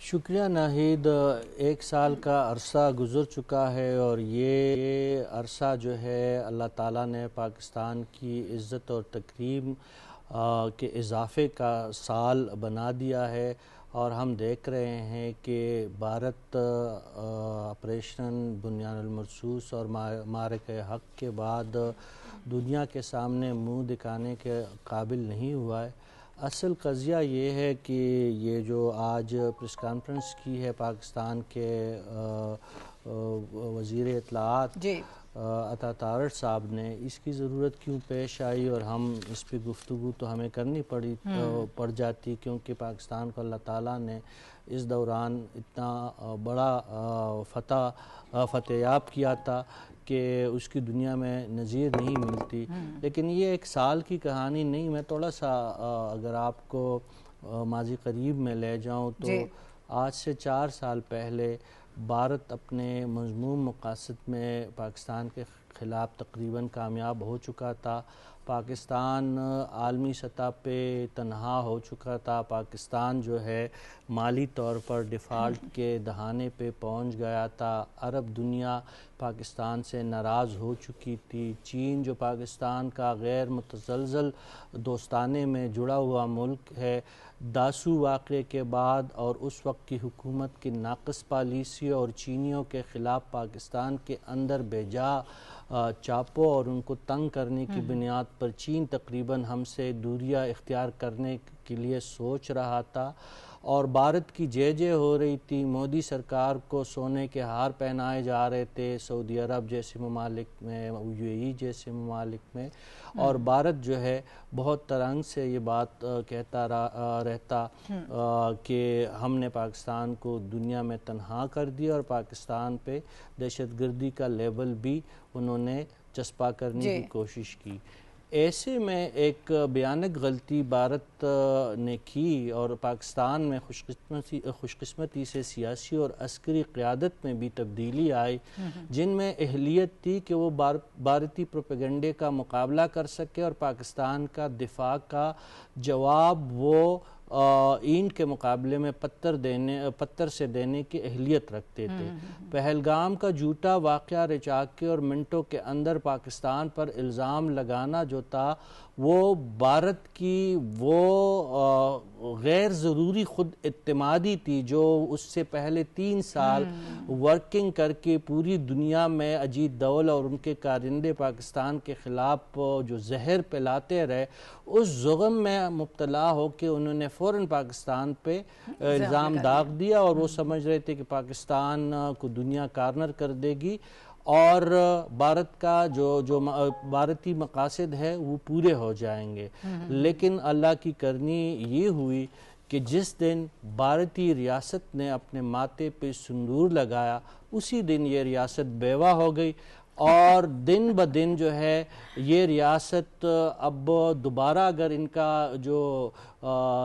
شکریہ ناہید. 1 سال کا عرصہ گزر چکا ہے اور یہ عرصہ جو ہے اللہ تعالیٰ نے پاکستان کی عزت اور تکریم کے اضافے کا سال بنا دیا ہے، اور ہم دیکھ رہے ہیں کہ بھارت آپریشن بنیان المرصوص اور معرکہ حق کے بعد دنیا کے سامنے منہ دکھانے کے قابل نہیں ہوا ہے. اصل قضیہ یہ ہے کہ یہ جو آج پریس کانفرنس کی ہے پاکستان کے وزیر اطلاعات عطا تارڑ صاحب نے، اس کی ضرورت کیوں پیش آئی؟ اور ہم اس پہ گفتگو تو ہمیں کرنی پڑ جاتی، کیونکہ پاکستان کو اللہ تعالیٰ نے اس دوران اتنا بڑا فتح یاب کیا تھا کہ اس کی دنیا میں نظیر نہیں ملتی. لیکن یہ 1 سال کی کہانی نہیں. میں تھوڑا سا اگر آپ کو ماضی قریب میں لے جاؤں تو آج سے 4 سال پہلے بھارت اپنے مذموم مقاصد میں پاکستان کے خلاف تقریباً کامیاب ہو چکا تھا. پاکستان عالمی سطح پہ تنہا ہو چکا تھا. پاکستان جو ہے مالی طور پر ڈیفالٹ کے دہانے پہ پہنچ گیا تھا. عرب دنیا پاکستان سے ناراض ہو چکی تھی. چین جو پاکستان کا غیر متزلزل دوستانے میں جڑا ہوا ملک ہے، داسو واقعے کے بعد اور اس وقت کی حکومت کی ناقص پالیسی اور چینیوں کے خلاف پاکستان کے اندر بے جا چاپوں اور ان کو تنگ کرنے کی بنیاد پر چین تقریباً ہم سے دوریاں اختیار کرنے کے لیے سوچ رہا تھا، اور بھارت کی جے ہو رہی تھی. مودی سرکار کو سونے کے ہار پہنائے جا رہے تھے سعودی عرب جیسے ممالک میں، یو اے ای جیسے ممالک میں، اور بھارت جو ہے بہت ترنگ سے یہ بات کہتا رہتا کہ ہم نے پاکستان کو دنیا میں تنہا کر دیا، اور پاکستان پہ دہشت گردی کا لیبل بھی انہوں نے چسپاں کرنے کی کوشش کی. ایسے میں ایک بھیانک غلطی بھارت نے کی، اور پاکستان میں خوش قسمتی سے سیاسی اور عسکری قیادت میں بھی تبدیلی آئی، جن میں اہلیت تھی کہ وہ بھارتی پروپیگنڈے کا مقابلہ کر سکے اور پاکستان کا دفاع کا جواب وہ اینٹ کے مقابلے میں پتھر سے دینے کی اہلیت رکھتے تھے. پہلگام کا جھوٹا واقعہ رچا کے اور منٹوں کے اندر پاکستان پر الزام لگانا جو تھا، وہ بھارت کی وہ غیر ضروری خود اعتمادی تھی جو اس سے پہلے 3 سال ورکنگ کر کے پوری دنیا میں اجیت دول اور ان کے کارندے پاکستان کے خلاف جو زہر پھیلاتے رہے، اس زغم میں مبتلا ہو کے انہوں نے فوراً پاکستان پہ الزام داغ دیا، اور وہ سمجھ رہے تھے کہ پاکستان کو دنیا کارنر کر دے گی اور بھارت کا جو بھارتی مقاصد ہے وہ پورے ہو جائیں گے. لیکن اللہ کی کرنی یہ ہوئی کہ جس دن بھارتی ریاست نے اپنے ماتھے پہ سندور لگایا، اسی دن یہ ریاست بیوہ ہو گئی، اور دن بدن جو ہے یہ ریاست اب دوبارہ اگر ان کا جو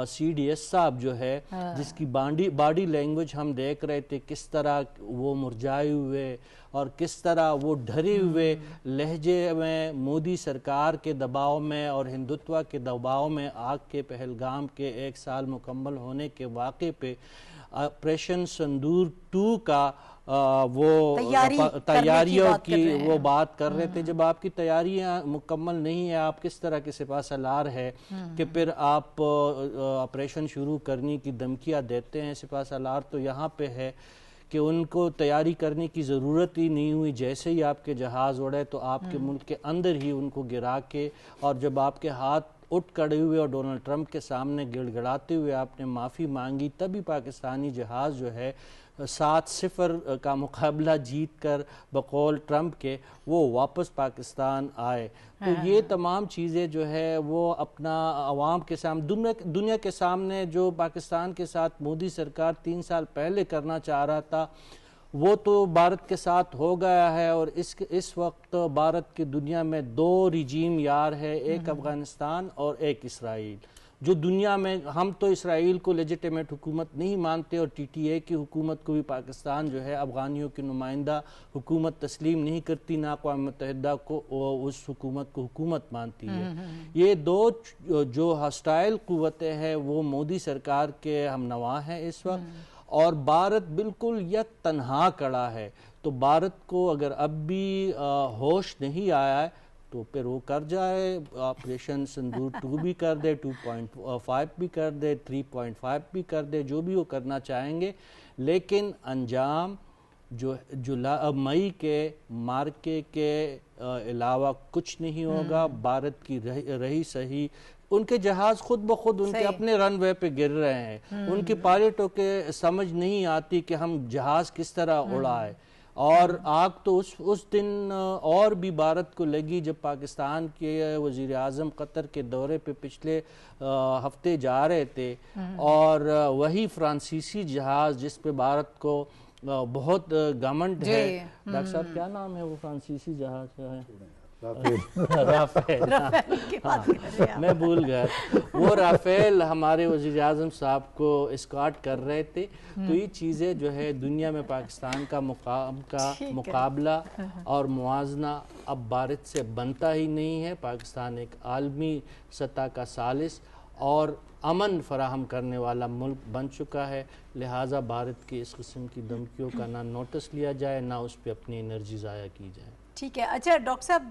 سی ڈی ایس صاحب جو ہے جس کی باڈی لینگویج ہم دیکھ رہے تھے کس طرح وہ مرجائے ہوئے اور کس طرح وہ ڈھرے ہوئے لہجے میں مودی سرکار کے دباؤ میں اور ہندوتوا کے دباؤ میں آگ کے پہلگام کے 1 سال مکمل ہونے کے واقعے پہ آپریشن سندور 2 کا وہ تیاریوں کی وہ بات کر رہے تھے. جب آپ کی تیاریاں مکمل نہیں ہیں، آپ کس طرح کے سپہ سالار ہے کہ پھر آپ آپریشن شروع کرنے کی دھمکیاں دیتے ہیں؟ سپہ سالار تو یہاں پہ ہے کہ ان کو تیاری کرنے کی ضرورت ہی نہیں ہوئی. جیسے ہی آپ کے جہاز اڑے تو آپ کے ملک کے اندر ہی ان کو گرا کے، اور جب آپ کے ہاتھ اٹھ کھڑے ہوئے اور ڈونلڈ ٹرمپ کے سامنے گڑ گڑاتے ہوئے آپ نے معافی مانگی، تبھی پاکستانی جہاز جو ہے 7-0 کا مقابلہ جیت کر بقول ٹرمپ کے وہ واپس پاکستان آئے. تو یہ تمام چیزیں جو ہے وہ اپنا عوام کے سامنے، دنیا کے سامنے جو پاکستان کے ساتھ مودی سرکار 3 سال پہلے کرنا چاہ رہا تھا وہ تو بھارت کے ساتھ ہو گیا ہے. اور اس وقت بھارت کی دنیا میں 2 رجیم یار ہے، ایک افغانستان اور ایک اسرائیل. جو دنیا میں ہم تو اسرائیل کو لیجیٹیمیٹ حکومت نہیں مانتے، اور ٹی ٹی اے کی حکومت کو بھی پاکستان جو ہے افغانیوں کی نمائندہ حکومت تسلیم نہیں کرتی، نہ اقوام متحدہ کو اس حکومت کو حکومت مانتی ہے. یہ 2 جو ہاسٹائل قوتیں ہیں وہ مودی سرکار کے ہم نوا ہیں اس وقت، اور بھارت بالکل یک تنہا کڑا ہے. تو بھارت کو اگر اب بھی ہوش نہیں آیا ہے تو پھر وہ کر جائے, آپریشن سندور 2 بھی کر دے, 2.5 بھی کر دے, 3.5 بھی کر دے, جو بھی وہ کرنا چاہیں گے, لیکن انجام جو مئی کے مارکے کے علاوہ کچھ نہیں ہوگا. بھارت کی رہی سہی ان کے جہاز خود بخود ان کے اپنے رن وے پہ گر رہے ہیں. ان کے پائلٹوں کے سمجھ نہیں آتی کہ ہم جہاز کس طرح اڑائے. اور آگ تو اس دن اور بھی بھارت کو لگی جب پاکستان کے وزیر اعظم قطر کے دورے پہ پچھلے ہفتے جا رہے تھے, اور وہی فرانسیسی جہاز جس پہ بھارت کو بہت گھمنڈ ہے. ڈاکٹر صاحب کیا نام ہے وہ فرانسیسی جہاز کا ہے؟ رافیل. میں بھول گیا. وہ رافیل ہمارے وزیر اعظم صاحب کو اسکارٹ کر رہے تھے. تو یہ چیزیں جو ہے دنیا میں پاکستان کا مقابلہ اور موازنہ اب بھارت سے بنتا ہی نہیں ہے. پاکستان ایک عالمی سطح کا ثالث اور امن فراہم کرنے والا ملک بن چکا ہے. لہٰذا بھارت کی اس قسم کی دھمکیوں کا نہ نوٹس لیا جائے, نہ اس پہ اپنی انرجی ضائع کی جائے. ٹھیک ہے. اچھا ڈاکٹر صاحب,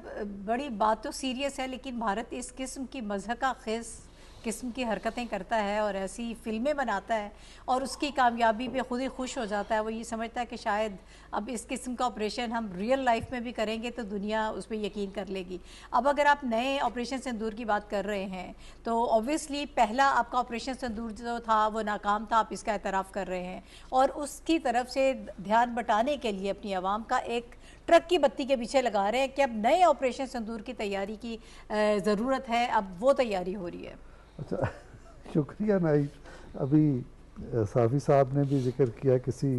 بڑی بات تو سیریس ہے, لیکن بھارت اس قسم کی مضحکہ خیز قسم کی حرکتیں کرتا ہے اور ایسی فلمیں بناتا ہے اور اس کی کامیابی پہ خود ہی خوش ہو جاتا ہے. وہ یہ سمجھتا ہے کہ شاید اب اس قسم کا آپریشن ہم ریئل لائف میں بھی کریں گے تو دنیا اس پہ یقین کر لے گی. اب اگر آپ نئے آپریشن سندور کی بات کر رہے ہیں تو اوبویسلی پہلا آپ کا آپریشن سندور جو تھا وہ ناکام تھا, آپ اس کا اعتراف کر رہے ہیں, اور اس کی طرف سے دھیان بٹانے کے لیے اپنی عوام کا ایک ٹرک کی بتی کے پیچھے لگا رہے ہیں کہ اب نئے آپریشن سندور کی تیاری کی ضرورت ہے, اب وہ تیاری ہو رہی ہے. اچھا, شکریہ نائب. ابھی صافی صاحب نے بھی ذکر کیا کسی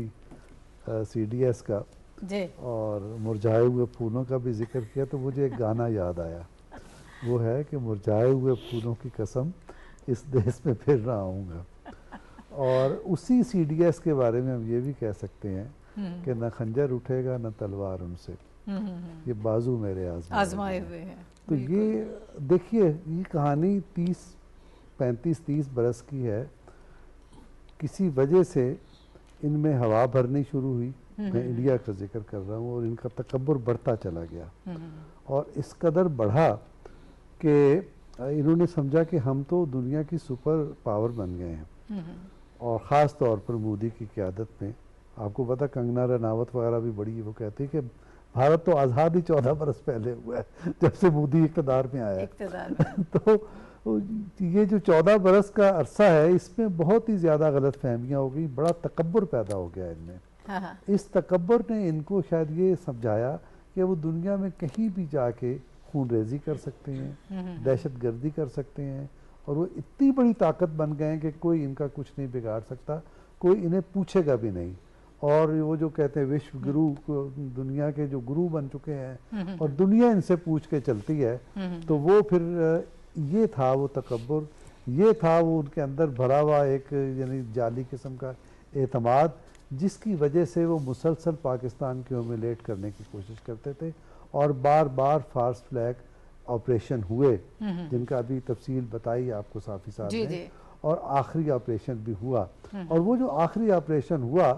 سی ڈی ایس کا جی, اور مرجھائے ہوئے پھولوں کا بھی ذکر کیا, تو مجھے ایک گانا یاد آیا. وہ ہے کہ مرجھائے ہوئے پھولوں کی قسم اس دیس میں پھر رہا ہوں گا. اور اسی سی ڈی ایس کے بارے میں ہم یہ بھی کہہ سکتے ہیں کہ نہ خنجر اٹھے گا نہ تلوار ان سے, یہ بازو میرے آزمائے ہوئے ہیں. تو یہ دیکھیے, یہ کہانی 35-30 برس کی ہے. کسی وجہ سے ان میں ہوا بھرنی شروع ہوئی. میں انڈیا کا ذکر کر رہا ہوں, اور ان کا تکبر بڑھتا چلا گیا, اور اس قدر بڑھا کہ انہوں نے سمجھا کہ ہم تو دنیا کی سپر پاور بن گئے ہیں. اور خاص طور پر مودی کی قیادت میں, آپ کو پتا کنگنا رناوت وغیرہ بھی بڑی, وہ کہتی کہ بھارت تو آزاد ہی 14 برس پہلے ہوا ہے جب سے مودی اقتدار میں آیا. تو یہ جو 14 برس کا عرصہ ہے, اس میں بہت ہی زیادہ غلط فہمیاں ہو گئی, بڑا تکبر پیدا ہو گیا ان میں. اس تکبر نے ان کو شاید یہ سمجھایا کہ وہ دنیا میں کہیں بھی جا کے خون ریزی کر سکتے ہیں, دہشت گردی کر سکتے ہیں, اور وہ اتنی بڑی طاقت بن گئے ہیں کہ کوئی ان کا کچھ نہیں بگاڑ سکتا, کوئی انہیں پوچھے گا بھی نہیں. اور وہ جو کہتے ہیں وشو گرو, دنیا کے جو گرو بن چکے ہیں اور دنیا ان سے پوچھ کے چلتی ہے, تو وہ پھر یہ تھا وہ تکبر, یہ تھا وہ ان کے اندر بھرا ہوا ایک یعنی جعلی قسم کا اعتماد, جس کی وجہ سے وہ مسلسل پاکستان کی ہیومیلیٹ کرنے کی کوشش کرتے تھے. اور بار بار فالس فلیگ آپریشن ہوئے, جن کا ابھی تفصیل بتائی آپ کو صافی صاحب نے, اور آخری آپریشن بھی ہوا. اور وہ جو آخری آپریشن ہوا,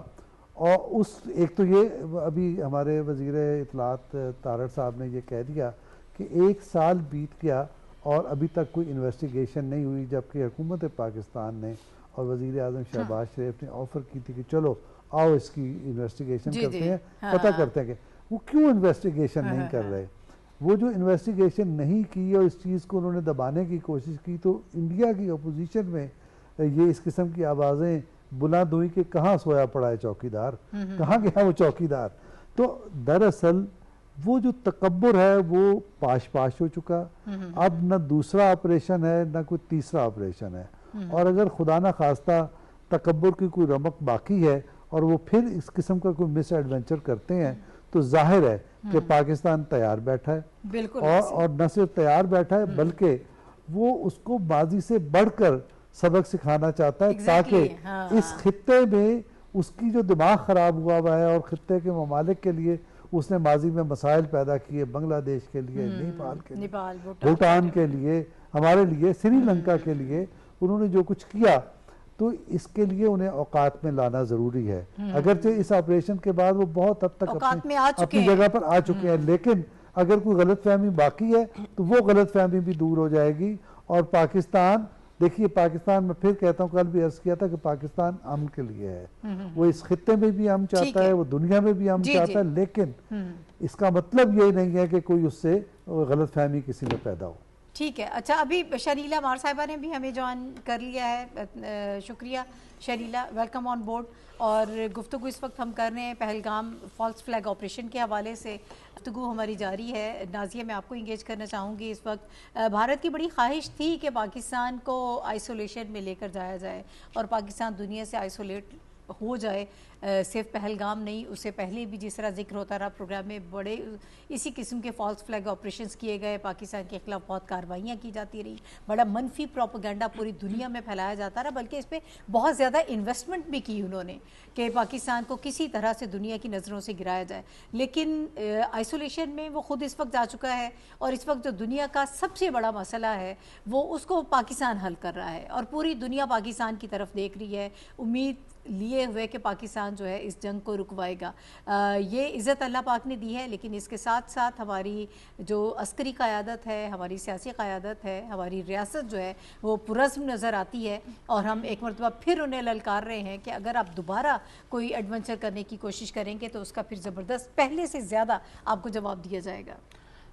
اور اس ایک تو یہ ابھی ہمارے وزیر اطلاعات تارڑ صاحب نے یہ کہہ دیا کہ 1 سال بیت گیا اور ابھی تک کوئی انویسٹیگیشن نہیں ہوئی, جبکہ حکومت پاکستان نے اور وزیر اعظم شہباز شریف نے آفر کی تھی کہ چلو آؤ اس کی انویسٹیگیشن کرتے ہیں, پتہ کرتے ہیں کہ وہ کیوں انویسٹیگیشن نہیں کر رہے. وہ جو انویسٹیگیشن نہیں کی اور اس چیز کو انہوں نے دبانے کی کوشش کی, تو انڈیا کی اپوزیشن میں یہ اس قسم کی آوازیں بلند ہوئی کہ کہاں سویا پڑا ہے چوکیدار, کہاں گیا وہ چوکیدار. تو دراصل وہ جو تکبر ہے وہ پاش پاش ہو چکا. اب نہ دوسرا آپریشن ہے نہ کوئی تیسرا آپریشن ہے, اور اگر خدا نہ خواستہ تکبر کی کوئی رمق باقی ہے اور وہ پھر اس قسم کا کوئی مس ایڈونچر کرتے ہیں, تو ظاہر ہے کہ پاکستان تیار بیٹھا ہے, اور نہ صرف تیار بیٹھا ہے بلکہ وہ اس کو ماضی سے بڑھ کر سبق سکھانا چاہتا ہے, تاکہ اس خطے میں اس کی جو دماغ خراب ہوا ہے, اور خطے کے ممالک کے لیے اس نے ماضی میں مسائل پیدا کیے, بنگلہ دیش کے لیے, نیپال کے لیے, بھوٹان کے لیے, ہمارے لیے, سری لنکا کے لیے انہوں نے جو کچھ کیا, تو اس کے لیے انہیں اوقات میں لانا ضروری ہے. اگرچہ اس آپریشن کے بعد وہ بہت حد تک اپنی جگہ پر آ چکے ہیں، لیکن اگر کوئی غلط فہمی باقی ہے تو وہ غلط فہمی بھی دور ہو جائے گی. اور پاکستان، دیکھیے پاکستان، میں پھر کہتا ہوں، کل بھی عرض کیا تھا کہ پاکستان امن کے لیے ہے. وہ اس خطے میں بھی امن چاہتا ہے، وہ دنیا میں بھی امن چاہتا ہے، لیکن اس کا مطلب یہ نہیں ہے کہ کوئی اس سے غلط فہمی کسی میں پیدا ہو. ٹھیک ہے. اچھا، ابھی شریلا مار صاحبہ نے بھی ہمیں جوائن کر لیا ہے. شکریہ شریلا، ویلکم آن بورڈ. اور گفتگو اس وقت ہم کر رہے ہیں پہلگام فالس فلیگ آپریشن کے حوالے سے. گفتگو ہماری جاری ہے. نازیہ، میں آپ کو انگیج کرنا چاہوں گی. اس وقت بھارت کی بڑی خواہش تھی کہ پاکستان کو آئسولیشن میں لے کر جایا جائے اور پاکستان دنیا سے آئسولیٹ ہو جائے. صرف پہلگام نہیں، اس سے پہلے بھی جس طرح ذکر ہوتا رہا پروگرام میں، بڑے اسی قسم کے فالس فلیگ آپریشنز کیے گئے، پاکستان کے خلاف بہت کارروائیاں کی جاتی رہی، بڑا منفی پروپیگنڈا پوری دنیا میں پھیلایا جاتا رہا، بلکہ اس پہ بہت زیادہ انویسٹمنٹ بھی کی انہوں نے کہ پاکستان کو کسی طرح سے دنیا کی نظروں سے گرایا جائے. لیکن آئسولیشن میں وہ خود اس وقت جا چکا ہے، اور اس وقت جو دنیا کا سب سے بڑا مسئلہ ہے وہ اس کو پاکستان حل کر رہا ہے، اور پوری دنیا پاکستان کی طرف دیکھ رہی ہے، امید لیے ہوئے کہ پاکستان جو ہے اس جنگ کو رکوائے گا. یہ عزت اللہ پاک نے دی ہے، لیکن اس کے ساتھ ساتھ ہماری جو عسکری قیادت ہے، ہماری سیاسی قیادت ہے، ہماری ریاست جو ہے وہ پرعزم نظر آتی ہے. اور ہم ایک مرتبہ پھر انہیں للکار رہے ہیں کہ اگر آپ دوبارہ کوئی ایڈونچر کرنے کی کوشش کریں گے تو اس کا پھر زبردست پہلے سے زیادہ آپ کو جواب دیا جائے گا.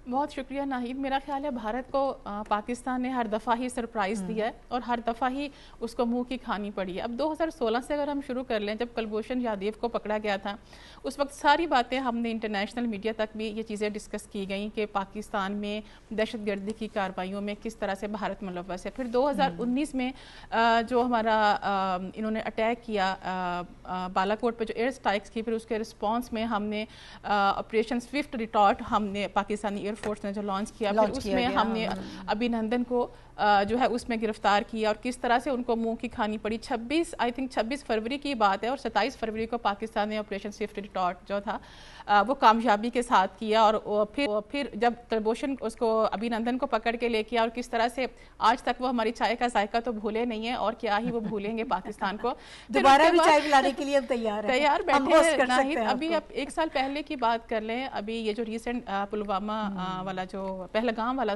بہت شکریہ ناہید. میرا خیال ہے بھارت کو پاکستان نے ہر دفعہ ہی سرپرائز دیا ہے اور ہر دفعہ ہی اس کو منہ کی کھانی پڑی ہے. اب 2016 سے اگر ہم شروع کر لیں، جب کلبھوشن یادیو کو پکڑا گیا تھا، اس وقت ساری باتیں ہم نے انٹرنیشنل میڈیا تک بھی یہ چیزیں ڈسکس کی گئیں کہ پاکستان میں دہشت گردی کی کارروائیوں میں کس طرح سے بھارت ملوث ہے. پھر 2019 میں جو ہمارا انہوں نے اٹیک کیا بالا کوٹ پہ، جو ایئر اسٹرائکس کی، پھر اس کے رسپانس میں ہم نے آپریشن سوئفٹ ریٹارٹ ہم نے پاکستانی ایئر فورس نے جو لانچ کیا، پھر اس میں ہم نے ابھینندن کو جو ہے اس میں گرفتار کیا، اور کس طرح سے ان کو منہ کی کھانی پڑی. 26 فروری کی بات ہے، اور 27 فروری کو پاکستان نے آپریشن سوئفٹ ریٹارٹ جو تھا وہ کامیابی کے ساتھ کیا. اور پھر جب کلبھوشن اس کو ابھینندن کو پکڑ کے لے کیا، اور کس طرح سے آج تک وہ ہماری چائے کا ذائقہ تو بھولے نہیں ہیں، اور کیا ہی وہ بھولیں گے پاکستان کو. دوبارہ بھی چائے پلانے کے لیے ہم تیار بیٹھے ہیں. ابھی آپ 1 سال پہلے کی بات کر لیں، ابھی یہ جو ریسنٹ پلوامہ والا جو پہلگام والا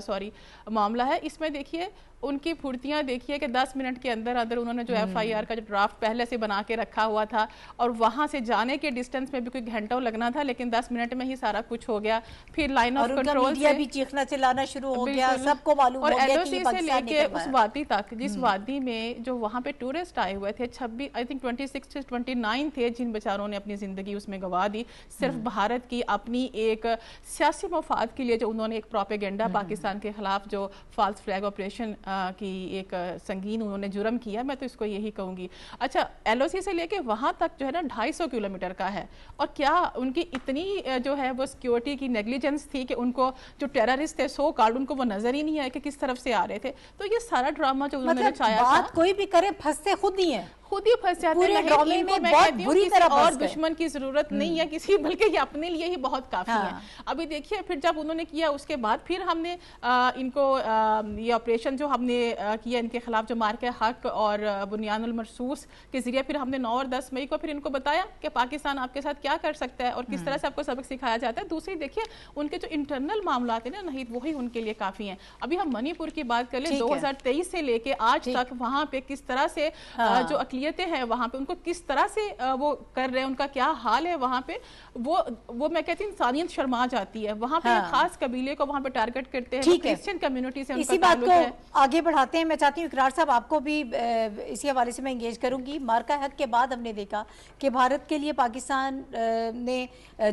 معاملہ ہے، اس میں دیکھیے ان کی پھرتیاں دیکھیے کہ 10 منٹ کے اندر انہوں نے جو FIR کا جو ڈرافٹ پہلے سے بنا کے رکھا ہوا تھا، اور وہاں سے جانے کے ڈسٹنس میں بھی کوئی گھنٹوں لگنا تھا، لیکن 10 منٹ میں ہی سارا کچھ ہو گیا. پھر لائن آف کنٹرول سے بھی چیخنا چلانا شروع ہو گیا، سب کو معلوم ہو گیا کہ LOC سے لے کے اس وادی تک، جس وادی میں جو وہاں پہ ٹورسٹ آئے ہوئے تھے 26 سے 29 تھے، جن بیچاروں نے اپنی زندگی اس میں گوا دی، صرف بھارت کی اپنی ایک سیاسی مفاد کے لیے جو انہوں نے ایک پروپیگنڈا پاکستان کے خلاف جو فالس فلیگ آپریشن کی ایک سنگین انہوں نے جرم کیا. میں تو اس کو یہی کہوں گی. اچھا، LOC سے لے کے وہاں تک جو ہے نا 250 کلومیٹر کا ہے، اور کیا ان کی اتنی جو ہے وہ سیکیورٹی کی نیگلیجنس تھی کہ ان کو جو ٹیررسٹ تھے سو کالڈ ان کو وہ نظر ہی نہیں آیا کہ کس طرف سے آ رہے تھے. تو یہ سارا ڈرامہ جو انہوں نے چایا تھا، بات کوئی بھی کرے پھنستے خود ہی ہیں، خود ہی پھنس جاتے ہیں. ڈرامے میں بہت بری طرح اور دشمن کی ضرورت نہیں ہے کسی، بلکہ یہ اپنے لیے ہی بہت کافی ہے. ابھی دیکھیے پھر جب انہوں نے کیا، اس کے بعد پھر ہم نے ان کو یہ آپریشن جو ہم نے کیا ان کے خلاف، جو مارکہ حق اور بنیان المرصوص کے ذریعے، پھر ہم نے 9 اور 10 مئی کو پھر ان کو بتایا کہ پاکستان آپ کے ساتھ کیا کر سکتا ہے اور کس طرح سے آپ کو سبق سکھایا جاتا ہے. دوسری دیکھیے ان کے جو انٹرنل معاملات ہیں نا نہید، وہی ان کے لیے کافی ہیں. ابھی ہم منی پور کی بات کر لیں، 2023 سے لے کے آج تک وہاں پہ کس طرح سے جو اقلیتیں ہیں وہاں پہ ان کو کس طرح سے وہ کر رہے ہیں، ان کا کیا حال ہے وہاں پہ، وہ میں کہتی ہوں انسانیت شرما جاتی ہے. وہاں پہ خاص قبیلے کو وہاں پہ ٹارگٹ کرتے ہیں، کرسچن کمیونٹی سے ان کا تعلق ہے. اسی بات کو آگے بڑھاتے ہیں. میں چاہتی ہوں اقرار صاحب آپ کو بھی اسی حوالے سے میں انگیج کروں گی. مارکہ حق کے بعد ہم نے دیکھا کہ بھارت کے لیے پاکستان نے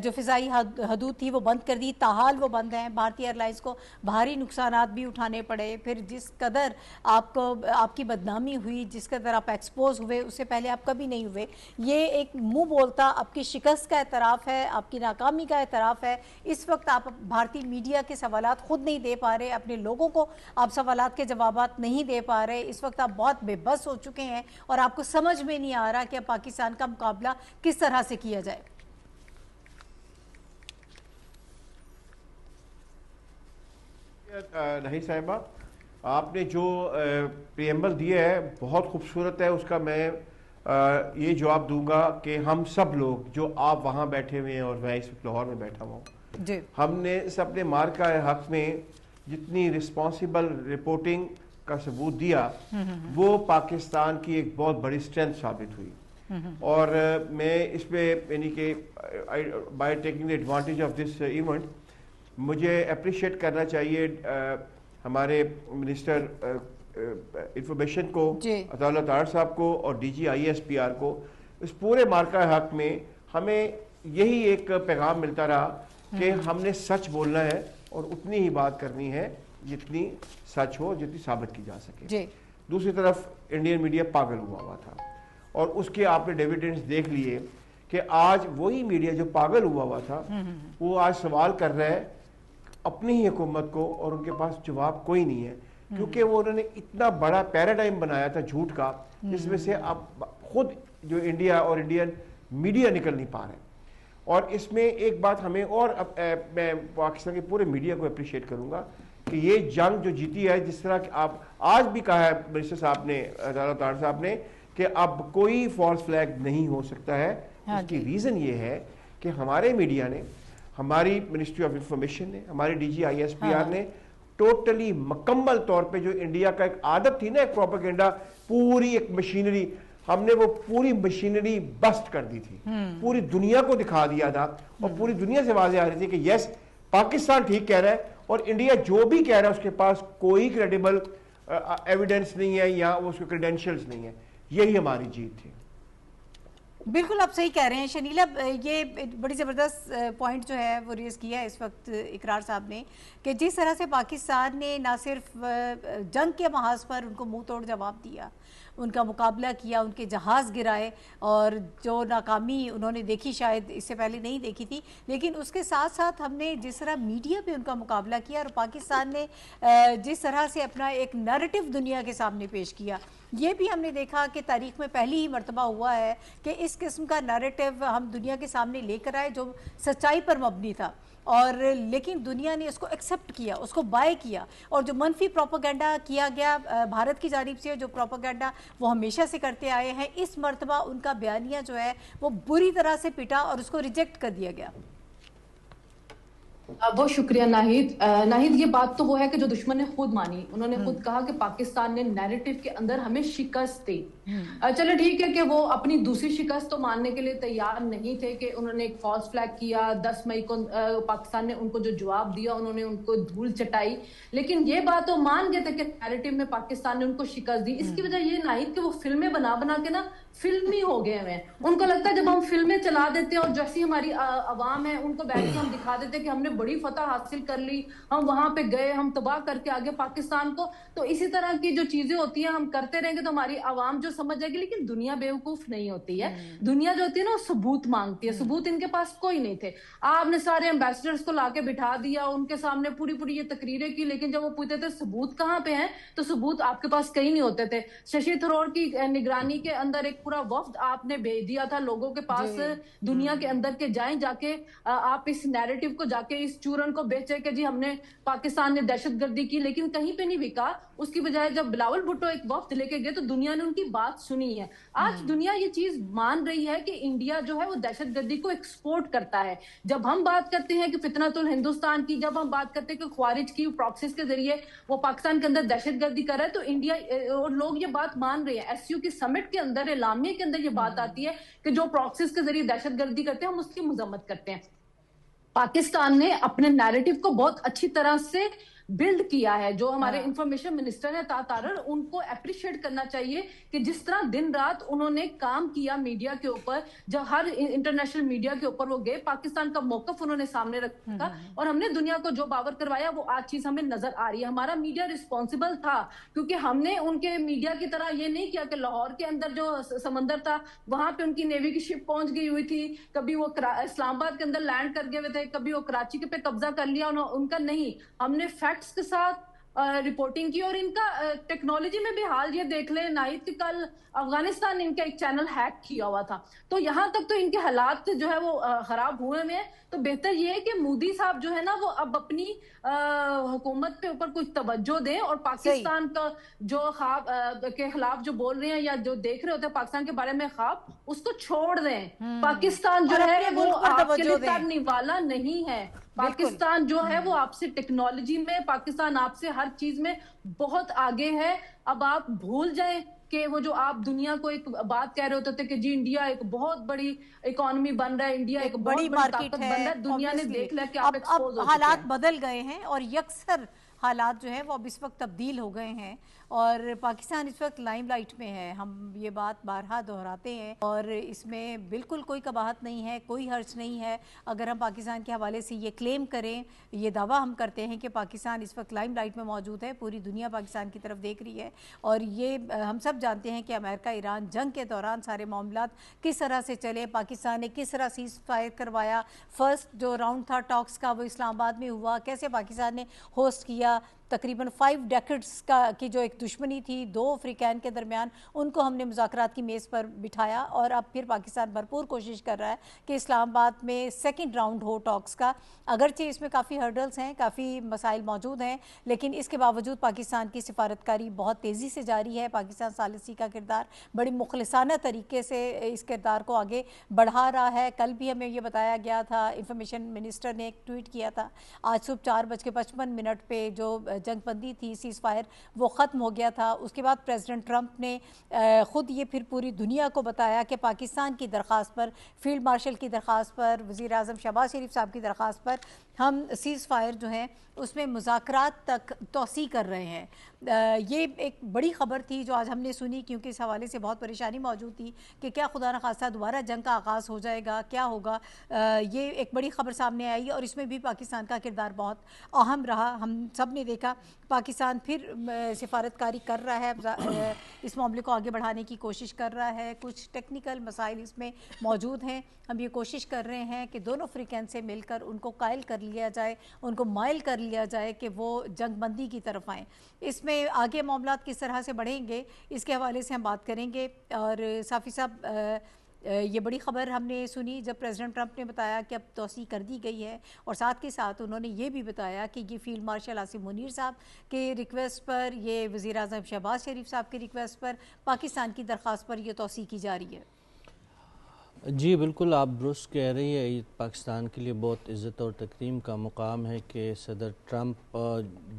جو فضائی حدود تھی وہ بند کر دی، تاحال وہ بند ہیں. بھارتی ایئر لائنز کو بھاری نقصانات بھی اٹھانے پڑے. پھر جس قدر آپ کی بدنامی ہوئی، جس قدر آپ ایکسپوز ہوئے، اس سے پہلے آپ کبھی نہیں ہوئے. یہ ایک منہ بولتا آپ کی شکست کا اعتراف ہے، آپ کی ناکامی کا اعتراف ہے. اس وقت آپ بھارتی میڈیا کے سوالات خود نہیں دے پا رہے، اپنے لوگوں کو آپ سوالات کے جوابات نہیں دے پا رہے. اس وقت آپ بہت بے بس ہو چکے ہیں اور آپ کو سمجھ میں نہیں آ رہا کہ اب پاکستان کا مقابلہ کس طرح سے کیا جائے. نہیں صاحبہ، آپ نے جو پریمبل دیا ہے بہت خوبصورت ہے. اس کا میں یہ جواب دوں گا کہ ہم سب لوگ جو آپ وہاں بیٹھے ہوئے ہیں اور میں اس وقت لاہور میں بیٹھا ہوا ہوں, ہم نے سب نے مارکا حق میں جتنی رسپانسیبل رپورٹنگ کا ثبوت دیا وہ پاکستان کی ایک بہت بڑی اسٹرینتھ ثابت ہوئی. اور میں اس پہ یعنی کہ by taking advantage of this event مجھے اپریشیٹ کرنا چاہیے ہمارے منسٹر انفارمیشن کو عطا اللہ طاہر صاحب کو اور D G I S P R کو. اس پورے مارکہ حق میں ہمیں یہی ایک پیغام ملتا رہا کہ ہم نے سچ بولنا ہے اور اتنی ہی بات کرنی ہے جتنی سچ ہو, جتنی ثابت کی جا سکے. دوسری طرف انڈین میڈیا پاگل ہوا تھا اور اس کے آپ نے ڈیویڈنس دیکھ لیے کہ آج وہی میڈیا جو پاگل ہوا تھا وہ آج سوال کر رہا ہے اپنی ہی حکومت کو اور ان کے پاس جواب کوئی نہیں ہے, کیونکہ وہ انہوں نے اتنا بڑا پیراڈائم بنایا تھا جھوٹ کا جس میں سے اب خود جو انڈیا اور انڈین میڈیا نکل نہیں پا رہے. اور اس میں ایک بات ہمیں اور میں پاکستان کے پورے میڈیا کو اپریشیٹ کروں گا کہ یہ جنگ جو جیتی ہے, جس طرح کہ آپ آج بھی کہا ہے منسٹر صاحب نے, طاہر صاحب نے, کہ اب کوئی فالس فلیگ نہیں ہو سکتا ہے. اس کی ریزن یہ ہے کہ ہمارے میڈیا نے, ہماری منسٹری آف انفارمیشن نے, ہمارے D G I S P R نے ٹوٹلی مکمل طور پہ جو انڈیا کا ایک عادت تھی نا ایک پروپیگنڈا, پوری ایک مشینری, ہم نے وہ پوری مشینری بسٹ کر دی تھی, پوری دنیا کو دکھا دیا تھا اور پوری دنیا سے واضح آ رہی تھی کہ یس پاکستان ٹھیک کہہ رہا ہے اور انڈیا جو بھی کہہ رہا ہے اس کے پاس کوئی کریڈیبل ایویڈنس نہیں ہے یا اس کے کریڈینشلز نہیں ہے. یہی ہماری جیت تھی. بالکل آپ صحیح کہہ رہے ہیں شنیلا, یہ بڑی زبردست پوائنٹ جو ہے وہ ریز کیا ہے اس وقت اقرار صاحب نے کہ جس طرح سے پاکستان نے نہ صرف جنگ کے محاذ پر ان کو منہ توڑ جواب دیا, ان کا مقابلہ کیا, ان کے جہاز گرائے اور جو ناکامی انہوں نے دیکھی شاید اس سے پہلے نہیں دیکھی تھی, لیکن اس کے ساتھ ساتھ ہم نے جس طرح میڈیا پہ ان کا مقابلہ کیا اور پاکستان نے جس طرح سے اپنا ایک نیریٹو دنیا کے سامنے پیش کیا, یہ بھی ہم نے دیکھا کہ تاریخ میں پہلی ہی مرتبہ ہوا ہے کہ اس قسم کا نیریٹو ہم دنیا کے سامنے لے کر آئے جو سچائی پر مبنی تھا, اور لیکن دنیا نے اس کو ایکسیپٹ کیا, اس کو بائے کیا, اور جو منفی پروپیگنڈا کیا گیا بھارت کی جانب سے, جو پروپیگنڈا وہ ہمیشہ سے کرتے آئے ہیں, اس مرتبہ ان کا بیانیہ جو ہے وہ بری طرح سے پٹا اور اس کو ریجیکٹ کر دیا گیا. بہت شکریہ ناہید. ناہید یہ بات تو وہ ہے کہ جو دشمن نے خود مانی, انہوں نے خود کہا کہ پاکستان نے نیریٹو کے اندر ہمیں شکست دی. چلے ٹھیک ہے کہ وہ اپنی دوسری شکست تو ماننے کے لیے تیار نہیں تھے کہ انہوں نے ایک فالس فلیگ کیا, 10 مئی کو پاکستان نے ان کو جو جواب دیا انہوں نے ان کو دھول چٹائی, لیکن یہ بات وہ مان گئے تھے کہ نیریٹو میں پاکستان نے ان کو شکست دی. اس کی وجہ یہ ناہید کہ وہ فلمیں بنا کے نا فلمی ہو گئے ہیں. ان کو لگتا ہے جب ہم فلمیں چلا دیتے ہیں اور جیسی ہماری عوام ہے ان کو بیٹھ کے ہم دکھا دیتے کہ ہم نے بڑی فتح حاصل کر لی, ہم وہاں پہ گئے, ہم تباہ کر کے آگے پاکستان کو, تو اسی طرح کی جو چیزیں ہوتی ہیں ہم کرتے رہیں گے تو ہماری عوام جو سمجھ جائے گی. لیکن دنیا بیوقوف نہیں ہوتی ہے, دنیا جو ہوتی ہے نا وہ ثبوت مانگتی ہے, ثبوت ان کے پاس کوئی نہیں تھے. آپ نے سارے ایمبیسڈرز کو لا کے بٹھا دیا, ان کے سامنے پوری یہ تقریریں کی, لیکن جب وہ پوچھتے تھے ثبوت کہاں پہ ہیں تو ثبوت آپ کے پاس کہیں نہیں ہوتے تھے. ششی تھرور کی نگرانی کے اندر ایک پورا وفد آپ نے بھیج دیا تھا لوگوں کے پاس دنیا کے اندر کے جائیں, جا کے آپ اس نیریٹو کو جا کے اس چورن کو بیچے کہ جی ہم نے پاکستان نے دہشت گردی کی, لیکن کہیں پہ نہیں بکا. اس کی بجائے جب بلاول بھٹو ایک وفد لے کے گئے تو دنیا نے ان کی بات سنی ہے. آج دنیا یہ چیز مان رہی ہے کہ انڈیا جو ہے وہ دہشت گردی کو ایکسپورٹ کرتا ہے. جب ہم بات کرتے ہیں کہ فتنۃ الہندوستان کی, جب ہم بات کرتے ہیں کہ خوارج کی پراکسیز کے ذریعے وہ پاکستان کے اندر دہشت گردی کر رہا ہے, تو انڈیا اور لوگ یہ بات مان رہے ہیں. ایس یو کی سمٹ کے اندر, اعلامیہ کے اندر یہ بات آتی ہے کہ جو پراکسیز کے ذریعے دہشت گردی کرتے ہیں ہم اس کی مذمت کرتے ہیں. پاکستان نے اپنے نیریٹو کو بہت اچھی طرح سے بلڈ کیا ہے. جو ہمارے انفارمیشن منسٹر ہے طاہر, ان کو اپریشیٹ کرنا چاہیے کہ جس طرح دن رات انہوں نے کام کیا میڈیا کے اوپر, جب ہر انٹرنیشنل میڈیا کے اوپر وہ گئے, پاکستان کا موقف انہوں نے سامنے رکھا اور ہم نے دنیا کو جو باور کروایا وہ آج چیز ہمیں نظر آ رہی ہے. ہمارا میڈیا رسپانسبل تھا کیونکہ ہم نے ان کے میڈیا کی طرح یہ نہیں کیا کہ لاہور کے اندر جو سمندر تھا وہاں پہ ان کی نیوی کی شپ پہنچ گئی ہوئی تھی, کبھی وہ اسلام آباد کے اندر لینڈ کر گئے ہوئے تھے, کبھی وہ کراچی کے پہ قبضہ کر لیا ان کا. نہیں, ہم نے فیکٹس کے ساتھ رپورٹنگ کی. اور ان کا ٹیکنالوجی میں بھی حال یہ دیکھ لیں ناہید کہ کل افغانستان نے ان کا ایک چینل ہیک کیا ہوا تھا, تو یہاں تک تو ان کے حالات جو ہے وہ خراب ہوئے ہیں. تو تو بہتر یہ ہے کہ مودی صاحب جو ہے نا وہ اب اپنی حکومت پہ اوپر کچھ توجہ دیں اور پاکستان کا جو خواب کے خلاف جو بول رہے ہیں یا جو دیکھ رہے ہوتے ہیں پاکستان کے بارے میں خواب، اس کو چھوڑ دیں. پاکستان جو ہے وہ آپ کے لیے کرنے والا نہیں ہے. پاکستان جو ہے وہ آپ سے ٹیکنالوجی میں، پاکستان آپ سے ہر چیز میں بہت آگے ہے. اب آپ بھول جائیں کہ وہ جو آپ دنیا کو ایک بات کہہ رہے ہوتے تھے کہ جی انڈیا ایک بہت بڑی اکانومی بن رہا ہے، انڈیا ایک بڑی طاقت بن رہا ہے. دنیا نے دیکھ لیا کہ آپ ایکسپوز ہو چکے ہیں. حالات بدل گئے ہیں اور یکسر حالات جو ہیں وہ اب اس وقت تبدیل ہو گئے ہیں اور پاکستان اس وقت لائم لائٹ میں ہے. ہم یہ بات بارہا دہراتے ہیں اور اس میں بالکل کوئی قباحت نہیں ہے، کوئی حرج نہیں ہے اگر ہم پاکستان کے حوالے سے یہ کلیم کریں، یہ دعویٰ ہم کرتے ہیں کہ پاکستان اس وقت لائم لائٹ میں موجود ہے، پوری دنیا پاکستان کی طرف دیکھ رہی ہے. اور یہ ہم سب جانتے ہیں کہ امریکہ ایران جنگ کے دوران سارے معاملات کس طرح سے چلے، پاکستان نے کس طرح سیز فائر کروایا. فرسٹ جو راؤنڈ تھا ٹاکس کا وہ اسلام آباد میں ہوا، کیسے پاکستان نے ہوسٹ کیا. تقریباً 5 ڈیکڈز کی جو ایک دشمنی تھی دو افریقین کے درمیان، ان کو ہم نے مذاکرات کی میز پر بٹھایا اور اب پھر پاکستان بھرپور کوشش کر رہا ہے کہ اسلام آباد میں سیکنڈ راؤنڈ ہو ٹاکس کا. اگرچہ اس میں کافی ہرڈلز ہیں، کافی مسائل موجود ہیں، لیکن اس کے باوجود پاکستان کی سفارتکاری بہت تیزی سے جاری ہے. پاکستان ثالثی کا کردار بڑی مخلصانہ طریقے سے اس کردار کو آگے بڑھا رہا ہے. کل بھی ہمیں یہ بتایا گیا تھا، انفارمیشن منسٹر نے ایک ٹویٹ کیا تھا آج صبح 4:55 پہ جو جنگ بندی تھی، سیز فائر، وہ ختم ہو گیا تھا. اس کے بعد پریزیڈنٹ ٹرمپ نے خود یہ پھر پوری دنیا کو بتایا کہ پاکستان کی درخواست پر، فیلڈ مارشل کی درخواست پر، وزیر اعظم شہباز شریف صاحب کی درخواست پر ہم سیز فائر جو ہیں اس میں مذاکرات تک توسیع کر رہے ہیں. یہ ایک بڑی خبر تھی جو آج ہم نے سنی، کیونکہ اس حوالے سے بہت پریشانی موجود تھی کہ کیا خدا نخواستہ دوبارہ جنگ کا آغاز ہو جائے گا، کیا ہوگا. یہ ایک بڑی خبر سامنے آئی اور اس میں بھی پاکستان کا کردار بہت اہم رہا. ہم سب نے دیکھا پاکستان پھر سفارتکاری کر رہا ہے، اس معاملے کو آگے بڑھانے کی کوشش کر رہا ہے. کچھ ٹیکنیکل مسائل اس میں موجود ہیں. ہم یہ کوشش کر رہے ہیں کہ دونوں افریقین سے مل کر ان کو قائل کر لیا جائے، ان کو مائل کر لیا جائے کہ وہ جنگ بندی کی طرف آئیں. اس میں آگے معاملات کس طرح سے بڑھیں گے اس کے حوالے سے ہم بات کریں گے. اور صافی صاحب، یہ بڑی خبر ہم نے سنی جب پریزیڈنٹ ٹرمپ نے بتایا کہ اب توسیع کر دی گئی ہے، اور ساتھ کے ساتھ انہوں نے یہ بھی بتایا کہ یہ فیلڈ مارشل عاصم منیر صاحب کے ریکویسٹ پر، یہ وزیر اعظم شہباز شریف صاحب کے ریکویسٹ پر، پاکستان کی درخواست پر یہ توسیع کی جا رہی ہے. جی بالکل، آپ درست کہہ رہی ہے. یہ پاکستان کے لیے بہت عزت اور تکریم کا مقام ہے کہ صدر ٹرمپ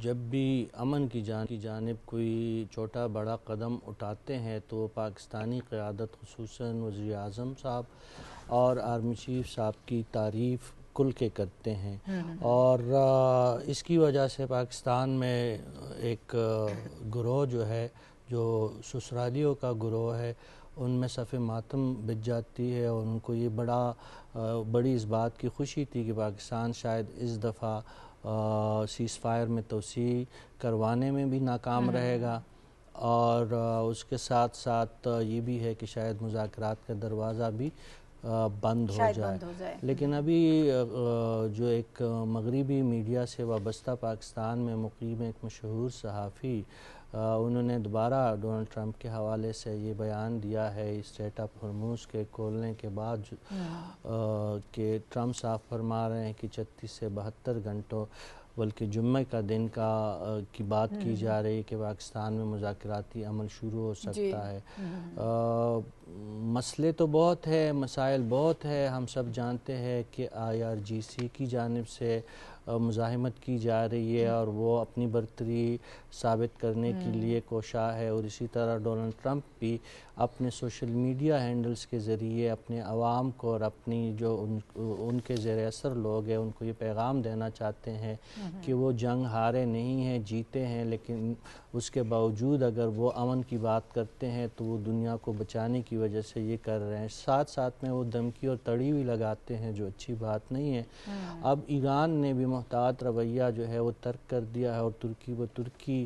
جب بھی امن کی جانب کوئی چھوٹا بڑا قدم اٹھاتے ہیں تو پاکستانی قیادت خصوصاً وزیر اعظم صاحب اور آرمی چیف صاحب کی تعریف کل کے کرتے ہیں. اور اس کی وجہ سے پاکستان میں ایک گروہ جو ہے، جو سسرالیوں کا گروہ ہے، ان میں صف ماتم بچ جاتی ہے اور ان کو یہ بڑی اس بات کی خوشی تھی کہ پاکستان شاید اس دفعہ سیز فائر میں توسیع کروانے میں بھی ناکام رہے گا، اور اس کے ساتھ ساتھ یہ بھی ہے کہ شاید مذاکرات کا دروازہ بھی بند ہو جائے. لیکن ابھی جو ایک مغربی میڈیا سے وابستہ پاکستان میں مقیم ایک مشہور صحافی، انہوں نے دوبارہ ڈونلڈ ٹرمپ کے حوالے سے یہ بیان دیا ہے اسٹریٹ آف ہرموز کے کھولنے کے بعد کہ ٹرمپ صاحب فرما رہے ہیں کہ 36 سے 72 گھنٹوں بلکہ جمعہ کا دن کی بات کی جا رہی ہے کہ پاکستان میں مذاکراتی عمل شروع ہو سکتا ہے. مسئلے تو بہت ہے، مسائل بہت ہے. ہم سب جانتے ہیں کہ IRGC کی جانب سے مزاحمت کی جا رہی ہے اور وہ اپنی برتری ثابت کرنے کے لیے کوشاں ہے، اور اسی طرح ڈونلڈ ٹرمپ بھی اپنے سوشل میڈیا ہینڈلز کے ذریعے اپنے عوام کو اور اپنی جو ان کے زیر اثر لوگ ہیں ان کو یہ پیغام دینا چاہتے ہیں کہ وہ جنگ ہارے نہیں ہیں، جیتے ہیں، لیکن اس کے باوجود اگر وہ امن کی بات کرتے ہیں تو وہ دنیا کو بچانے کی وجہ سے یہ کر رہے ہیں. ساتھ ساتھ میں وہ دھمکی اور تڑی بھی لگاتے ہیں جو اچھی بات نہیں ہے. اب ایران نے بھی محتاط رویہ جو ہے وہ ترک کر دیا ہے اور ترکی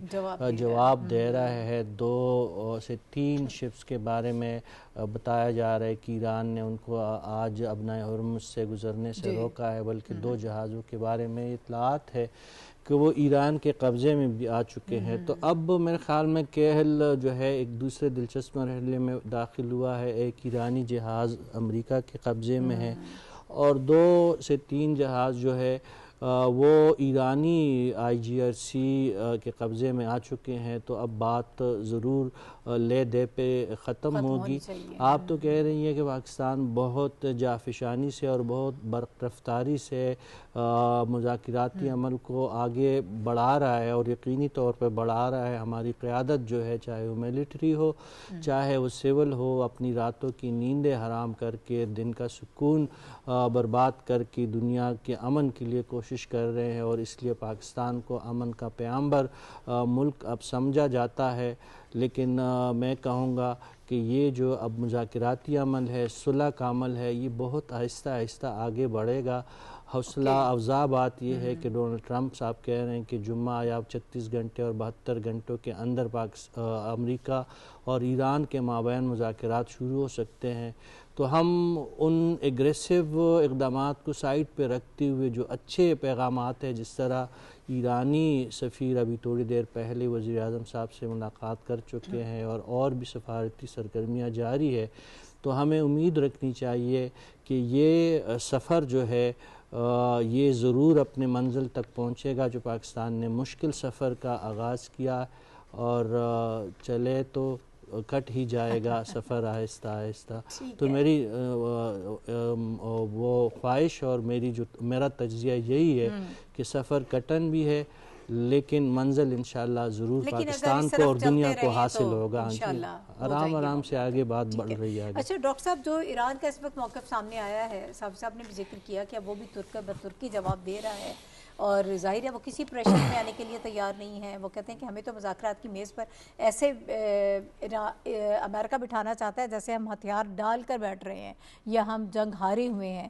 جواب دے رہا ہے. 2 سے 3 شپس کے بارے میں بتایا جا رہا ہے کہ ایران نے ان کو آج ابنائے ہرمز سے گزرنے سے روکا ہے، بلکہ 2 جہازوں کے بارے میں اطلاعات ہے کہ وہ ایران کے قبضے میں بھی آ چکے ہیں. تو اب میرے خیال میں کیہل جو ہے ایک دوسرے دلچسپ مرحلے میں داخل ہوا ہے. ایک ایرانی جہاز امریکہ کے قبضے میں ہے اور 2 سے 3 جہاز جو ہے وہ ایرانی IGRC کے قبضے میں آ چکے ہیں، تو اب بات ضرور لے دے پہ ختم ہوگی۔ آپ تو کہہ رہی ہیں کہ پاکستان بہت جافشانی سے اور بہت برق رفتاری سے مذاکراتی عمل کو آگے بڑھا رہا ہے، اور یقینی طور پہ بڑھا رہا ہے۔ ہماری قیادت جو ہے، چاہے وہ ملٹری ہو چاہے وہ سول ہو، اپنی راتوں کی نیندیں حرام کر کے، دن کا سکون برباد کر کے دنیا کے امن کے لیے کوشش کر رہے ہیں، اور اس لیے پاکستان کو امن کا پیامبر ملک اب سمجھا جاتا ہے۔ لیکن میں کہوں گا کہ یہ جو اب مذاکراتی عمل ہے، صلح کا عمل ہے، یہ بہت آہستہ آہستہ آگے بڑھے گا۔ حوصلہ افزا بات یہ ہے کہ ڈونلڈ ٹرمپ صاحب کہہ رہے ہیں کہ جمعہ یا 36 گھنٹے اور 72 گھنٹوں کے اندر امریکہ اور ایران کے مابین مذاکرات شروع ہو سکتے ہیں۔ تو ہم ان ایگریسو اقدامات کو سائڈ پہ رکھتے ہوئے جو اچھے پیغامات ہیں، جس طرح ایرانی سفیر ابھی تھوڑی دیر پہلے وزیر اعظم صاحب سے ملاقات کر چکے ہیں، اور بھی سفارتی سرگرمیاں جاری ہے، تو ہمیں امید رکھنی چاہیے کہ یہ سفر جو ہے یہ ضرور اپنے منزل تک پہنچے گا، جو پاکستان نے مشکل سفر کا آغاز کیا، اور چلے تو کٹ ہی جائے گا سفر آہستہ آہستہ۔ تو میری وہ خواہش اور میرا تجزیہ یہی ہے کہ سفر کٹن بھی ہے، لیکن منزل انشاءاللہ ضرور پاکستان کو اور دنیا کو حاصل ہوگا۔ آرام آرام سے آگے بات بڑھ رہی ہے۔ اچھا ڈاکٹر صاحب، جو ایران کا اس وقت موقف سامنے آیا ہے، صاحب نے بھی ذکر کیا کہ اب وہ بھی ترکی جواب دے رہا ہے، اور ظاہر ہے وہ کسی پریشر میں آنے کے لیے تیار نہیں ہے۔ وہ کہتے ہیں کہ ہمیں تو مذاکرات کی میز پر ایسے امریکہ بٹھانا چاہتا ہے جیسے ہم ہتھیار ڈال کر بیٹھ رہے ہیں یا ہم جنگ ہارے ہوئے ہیں۔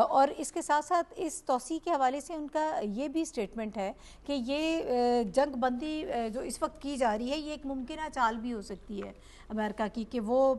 اور اس کے ساتھ ساتھ اس توسیع کے حوالے سے ان کا یہ بھی سٹیٹمنٹ ہے کہ یہ جنگ بندی جو اس وقت کی جا رہی ہے، یہ ایک ممکنہ چال بھی ہو سکتی ہے امریکہ کی، کہ وہ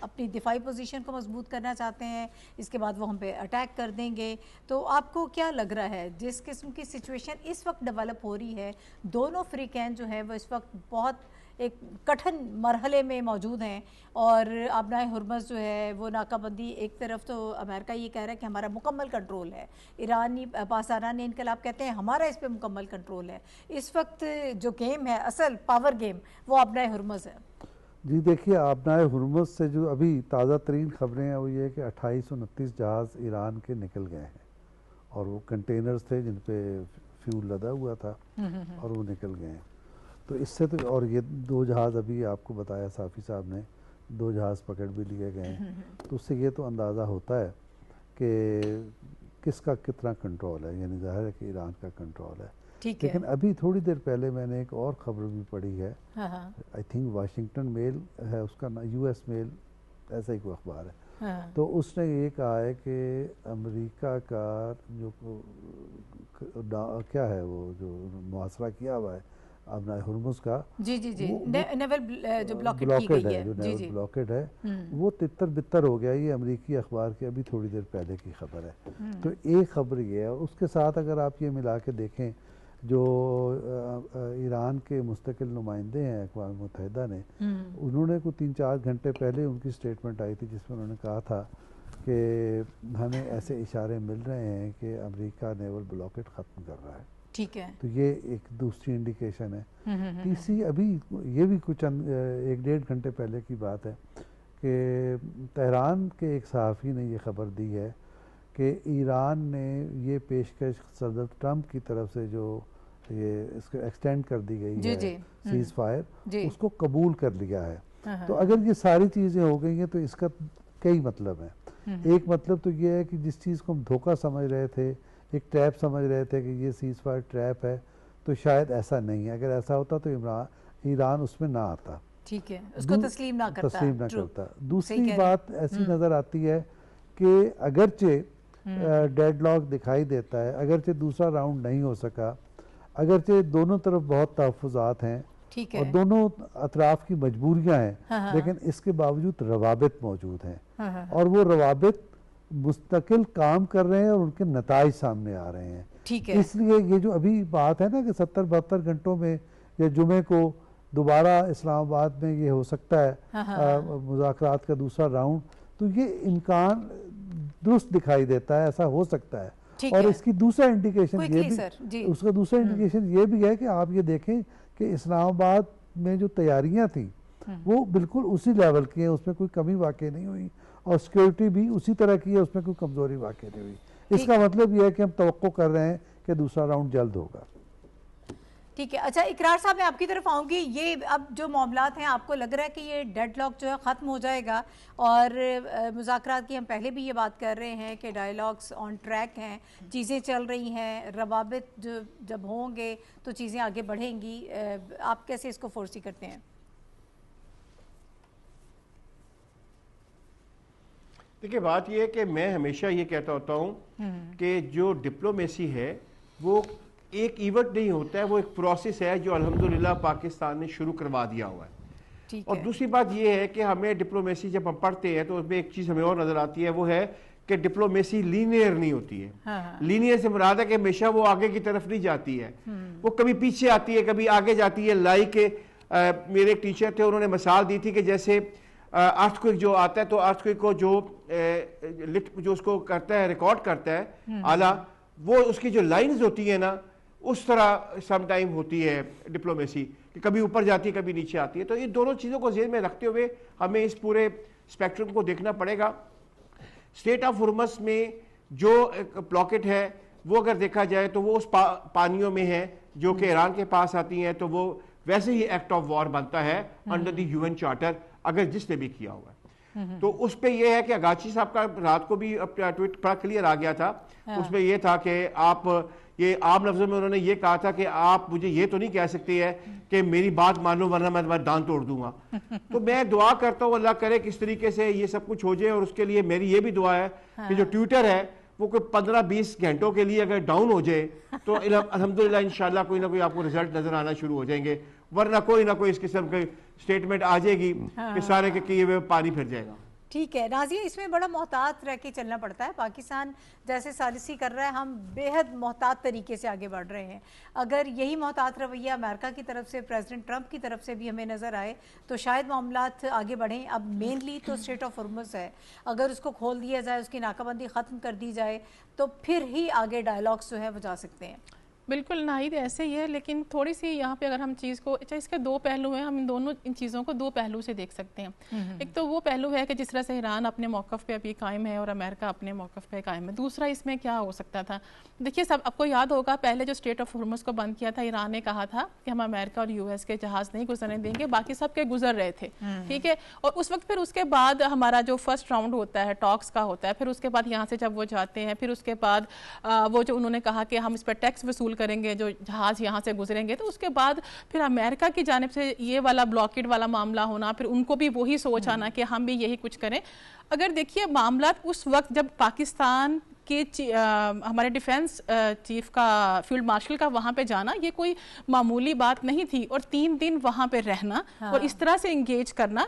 اپنی دفاعی پوزیشن کو مضبوط کرنا چاہتے ہیں، اس کے بعد وہ ہم پہ اٹیک کر دیں گے۔ تو آپ کو کیا لگ رہا ہے جس قسم کی سچویشن اس وقت ڈیولپ ہو رہی ہے، دونوں فریقین جو ہیں وہ اس وقت بہت ایک کٹھن مرحلے میں موجود ہیں، اور آبنائے ہرمز جو ہے وہ ناکہ بندی، ایک طرف تو امریکہ یہ کہہ رہا ہے کہ ہمارا مکمل کنٹرول ہے، ایرانی پاسداران انقلاب کہتے ہیں ہمارا اس پہ مکمل کنٹرول ہے۔ اس وقت جو گیم ہے، اصل پاور گیم، وہ آبنائے ہرمز ہے۔ جی دیکھیے، آبنائے ہرمز سے جو ابھی تازہ ترین خبریں ہیں وہ یہ ہے کہ 2829 جہاز ایران کے نکل گئے ہیں، اور وہ کنٹینرز تھے جن پہ فیول لدا ہوا تھا، اور وہ نکل گئے ہیں۔ تو اس سے تو، اور یہ 2 جہاز ابھی آپ کو بتایا صافی صاحب نے، 2 جہاز پکڑ بھی لیے گئے ہیں۔ تو اس سے یہ تو اندازہ ہوتا ہے کہ کس کا کتنا کنٹرول ہے، یعنی ظاہر ہے کہ ایران کا کنٹرول ہے۔ لیکن ابھی تھوڑی دیر پہلے میں نے ایک اور خبر بھی پڑھی ہے، آئی تھنک واشنگٹن میل ہے اس کا، US میل ایسا ہی کوئی اخبار ہے، تو اس نے یہ کہا ہے کہ امریکہ کا جو کیا ہے، وہ جو محاصرہ کیا ہوا ہے آبنائے ہرمز کا، نیول جو بلاکڈ کی گئی ہے، جو نیول بلاکڈ ہے، وہ تتر بتر ہو گیا۔ یہ امریکی اخبار کی ابھی تھوڑی دیر پہلے کی خبر ہے۔ تو ایک خبر یہ ہے، اور اس کے ساتھ اگر آپ یہ ملا کے دیکھیں، جو ایران کے مستقل نمائندے ہیں اقوام متحدہ نے، انہوں نے 3-4 گھنٹے پہلے ان کی سٹیٹمنٹ آئی تھی جس میں انہوں نے کہا تھا کہ ہمیں ایسے اشارے مل رہے ہیں کہ امریکہ نیول بلاکڈ ختم کر رہا ہے۔ ٹھیک ہے، تو یہ ایک دوسری انڈیکیشن ہے۔ تیسری ابھی یہ بھی کچھ 1-1.5 گھنٹے پہلے کی بات ہے کہ تہران کے ایک صحافی نے یہ خبر دی ہے کہ ایران نے یہ پیشکش صدر ٹرمپ کی طرف سے جو یہ اس کو ایکسٹینڈ کر دی گئی ہے سیز فائر، اس کو قبول کر لیا ہے۔ تو اگر یہ ساری چیزیں ہو گئی ہیں تو اس کا کئی مطلب ہیں۔ ایک مطلب تو یہ ہے کہ جس چیز کو ہم دھوکہ سمجھ رہے تھے، ایک ٹریپ سمجھ رہے تھے کہ یہ سیز فائر ٹریپ ہے، تو شاید ایسا نہیں ہے۔ اگر ایسا ہوتا تو ایران اس میں نہ آتا، ٹھیک ہے، اس کو تسلیم نہ کرتا۔ دوسری بات ایسی نظر آتی ہے کہ اگرچہ ڈیڈ لاک دکھائی دیتا ہے، اگرچہ دوسرا راؤنڈ نہیں ہو سکا، اگرچہ دونوں طرف بہت تحفظات ہیں اور دونوں اطراف کی مجبوریاں ہیں، لیکن اس کے باوجود روابط موجود ہیں، اور وہ روابط مستقل کام کر رہے ہیں اور ان کے نتائج سامنے آ رہے ہیں۔ اس لیے یہ جو ابھی بات ہے نا کہ 70-72 گھنٹوں میں یا جمعے کو دوبارہ اسلام آباد میں یہ ہو سکتا ہے مذاکرات کا دوسرا راؤنڈ، تو یہ امکان درست دکھائی دیتا ہے, ایسا ہو سکتا ہے. اور اس کی دوسرا انڈیکیشن یہ بھی, اس کا دوسرا انڈیکیشن یہ بھی ہے کہ آپ یہ دیکھیں کہ اسلام آباد میں جو تیاریاں تھیں وہ بالکل اسی لیول کی ہیں, اس میں کوئی کمی واقع نہیں ہوئی, اور سیکیورٹی بھی اسی طرح کی ہے, اس میں کوئی کمزوری واقع نہیں ہوئی. اس کا مطلب یہ ہے کہ ہم توقع کر رہے ہیں کہ دوسرا راؤنڈ جلد ہوگا. ٹھیک ہے. اچھا اقرار صاحب, میں آپ کی طرف آؤں گی. یہ اب جو معاملات ہیں, آپ کو لگ رہا ہے کہ یہ ڈیڈ لاک جو ہے ختم ہو جائے گا, اور مذاکرات کی ہم پہلے بھی یہ بات کر رہے ہیں کہ ڈائیلاگس آن ٹریک ہیں, چیزیں چل رہی ہیں, روابط جو جب ہوں گے تو چیزیں آگے بڑھیں گی, آپ کیسے اس کو فورسی کرتے ہیں؟ دیکھیں بات یہ ہے کہ میں ہمیشہ یہ کہتا ہوتا ہوں کہ جو ڈپلومیسی ہے وہ ایک ایونٹ نہیں ہوتا ہے, وہ ایک پروسیس ہے جو الحمدللہ پاکستان نے شروع کروا دیا ہوا ہے. اور دوسری بات یہ ہے کہ ہمیں ڈپلومیسی جب ہم پڑھتے ہیں تو اس میں ایک چیز ہمیں اور نظر آتی ہے, وہ ہے کہ ڈپلومیسی لینئر نہیں ہوتی ہے. لینئر سے مراد ہے کہ ہمیشہ وہ آگے کی طرف نہیں جاتی ہے, وہ کبھی پیچھے آتی ہے, کبھی آگے جاتی ہے. لائک میرے ایک ٹیچر تھے, انہوں نے مثال دی تھی کہ جیسے ارتھ کوئک جو آتا ہے تو ارتھ کوئک کو جو اس کو کرتا ہے, ریکارڈ کرتا ہے آلہ, وہ اس کی جو لائنز ہوتی ہیں نا, اس طرح سم ٹائم ہوتی ہے ڈپلومیسی, کہ کبھی اوپر جاتی ہے کبھی نیچے آتی ہے. تو یہ دونوں چیزوں کو ذہن میں رکھتے ہوئے ہمیں اس پورے اسپیکٹرم کو دیکھنا پڑے گا. اسٹریٹ آف ہرمز میں جو بلاکٹ ہے وہ اگر دیکھا جائے تو وہ اس پانیوں میں ہے جو کہ ایران کے پاس آتی ہیں, تو وہ ویسے ہی ایکٹ آف وار بنتا ہے انڈر دی UN چارٹر, اگر جس نے بھی کیا ہوا ہے. تو اس پہ یہ ہے کہ اگاچی صاحب کا رات کو بھی ٹویٹ بڑا کلیئر آ گیا تھا. اس میں یہ تھا کہ آپ یہ عام لفظوں میں انہوں نے یہ کہا تھا کہ آپ مجھے یہ تو نہیں کہہ سکتے ہے کہ میری بات مانو ورنہ میں تمہارا دان توڑ دوں گا. تو میں دعا کرتا ہوں اللہ کرے کس طریقے سے یہ سب کچھ ہو جائے, اور اس کے لیے میری یہ بھی دعا ہے کہ جو ٹویٹر ہے وہ کوئی 15-20 گھنٹوں کے لیے اگر ڈاؤن ہو جائے تو الحمدللہ انشاءاللہ کوئی نہ کوئی آپ کو رزلٹ نظر آنا شروع ہو جائیں گے, ورنہ کوئی نہ کوئی اس قسم کی سٹیٹمنٹ آ جائے گی کہ سارے کے کیے ہوئے پانی پھر جائے گا. ٹھیک ہے ناظرین, اس میں بڑا محتاط رہ کے چلنا پڑتا ہے. پاکستان جیسے ثالثی کر رہا ہے, ہم بے حد محتاط طریقے سے آگے بڑھ رہے ہیں. اگر یہی محتاط رویہ امریکہ کی طرف سے, پریزیڈنٹ ٹرمپ کی طرف سے بھی ہمیں نظر آئے تو شاید معاملات آگے بڑھیں. اب مینلی تو اسٹریٹ آف ہرمز ہے, اگر اس کو کھول دیا جائے, اس کی ناکہ بندی ختم کر دی جائے تو پھر ہی آگے ڈائیلاگس جو ہے وہ جا سکتے ہیں. بالکل ناہید ایسے ہی ہے, لیکن تھوڑی سی یہاں پہ اگر ہم چیز کو, اچھا اس کے دو پہلو ہیں, ہم ان چیزوں کو دو پہلو سے دیکھ سکتے ہیں. ایک تو وہ پہلو ہے کہ جس طرح سے ایران اپنے موقف پہ ابھی قائم ہے اور امریکہ اپنے موقف پہ قائم ہے. دوسرا اس میں کیا ہو سکتا تھا, دیکھیے سب آپ کو یاد ہوگا پہلے جو اسٹریٹ آف ہرمز کو بند کیا تھا, ایران نے کہا تھا کہ ہم امریکہ اور US کے جہاز نہیں گزرنے دیں گے, باقی سب کے گزر رہے تھے. ٹھیک ہے, اور اس وقت پھر اس کے بعد ہمارا جو فرسٹ راؤنڈ ہوتا ہے ٹاکس کا ہوتا ہے, پھر اس کے بعد یہاں سے جب وہ جاتے ہیں, پھر اس کے بعد وہ جو انہوں نے کہا کہ ہم اس پہ ٹیکس وصول کریں گے جو جہاز یہاں سے گزریں گے, تو اس کے بعد پھر امریکہ کی جانب سے یہ والا بلاکڈ والا معاملہ ہونا, پھر ان کو بھی وہی سوچ آنا کہ ہم بھی یہی کچھ کریں. اگر دیکھیے معاملات اس وقت جب پاکستان کہ ہمارے ڈیفینس چیف کا, فیلڈ مارشل کا وہاں پہ جانا یہ کوئی معمولی بات نہیں تھی, اور 3 دن وہاں پہ رہنا اور اس طرح سے انگیج کرنا,